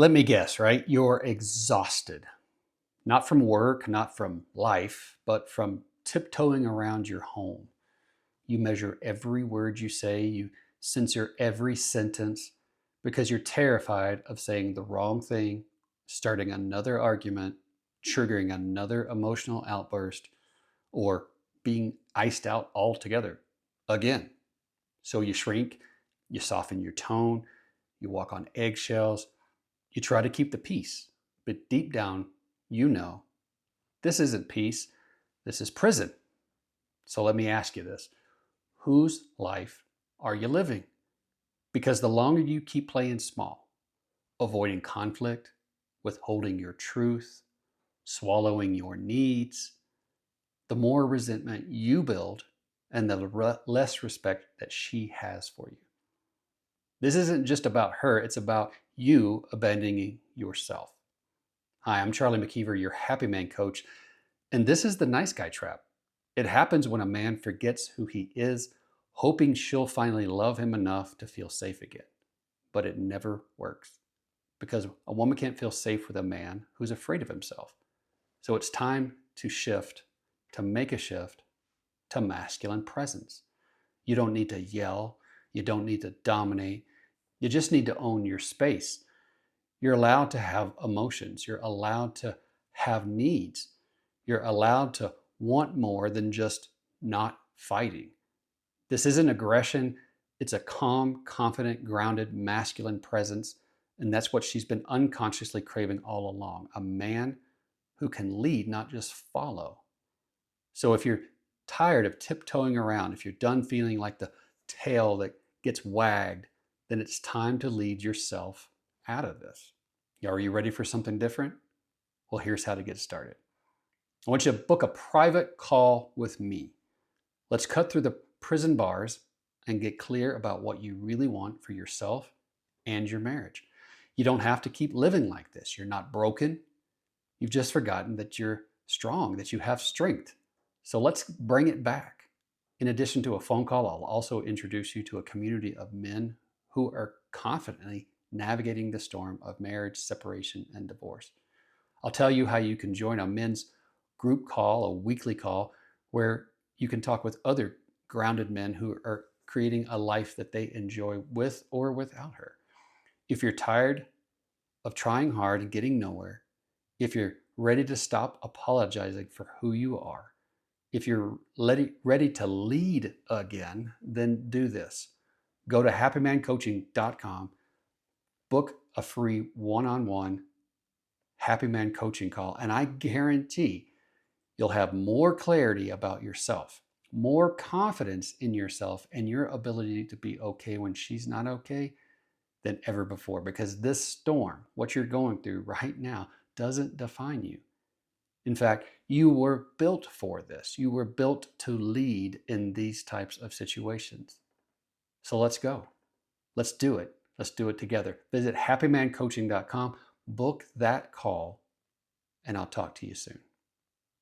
Let me guess, right? You're exhausted. Not from work, not from life, but from tiptoeing around your home. You measure every word you say, you censor every sentence because you're terrified of saying the wrong thing, starting another argument, triggering another emotional outburst, or being iced out altogether again. So you shrink, you soften your tone, you walk on eggshells, you try to keep the peace. But deep down, you know this isn't peace, this is prison. So let me ask you this: whose life are you living? Because the longer you keep playing small, avoiding conflict, withholding your truth, swallowing your needs, the more resentment you build and the less respect that she has for you. This isn't just about her, it's about you abandoning yourself. Hi, I'm Charlie McKeever, your happy man coach, and this is the nice guy trap. It happens when a man forgets who he is, hoping she'll finally love him enough to feel safe again. But it never works because a woman can't feel safe with a man who's afraid of himself. So it's time to shift, to make a shift to masculine presence. You don't need to yell, you don't need to dominate, you just need to own your space. You're allowed to have emotions, you're allowed to have needs, you're allowed to want more than just not fighting. This isn't aggression, it's a calm, confident, grounded, masculine presence. And that's what she's been unconsciously craving all along: a man who can lead, not just follow. So if you're tired of tiptoeing around, if you're done feeling like the tail that gets wagged, then it's time to lead yourself out of this. Are you ready for something different? Well, here's how to get started. I want you to book a private call with me. Let's cut through the prison bars and get clear about what you really want for yourself and your marriage. You don't have to keep living like this. You're not broken. You've just forgotten that you're strong, that you have strength. So let's bring it back. In addition to a phone call, I'll also introduce you to a community of men who are confidently navigating the storm of marriage, separation, and divorce. I'll tell you how you can join a men's group call, a weekly call, where you can talk with other grounded men who are creating a life that they enjoy with or without her. If you're tired of trying hard and getting nowhere, if you're ready to stop apologizing for who you are, if you're ready to lead again, then do this. Go to happymancoaching.com, book a free one-on-one Happy Man coaching call, and I guarantee you'll have more clarity about yourself, more confidence in yourself and your ability to be okay when she's not okay than ever before. Because this storm, what you're going through right now, doesn't define you. In fact, you were built for this. You were built to lead in these types of situations. So let's go. Let's do it. Let's do it together. Visit happymancoaching.com, book that call, and I'll talk to you soon.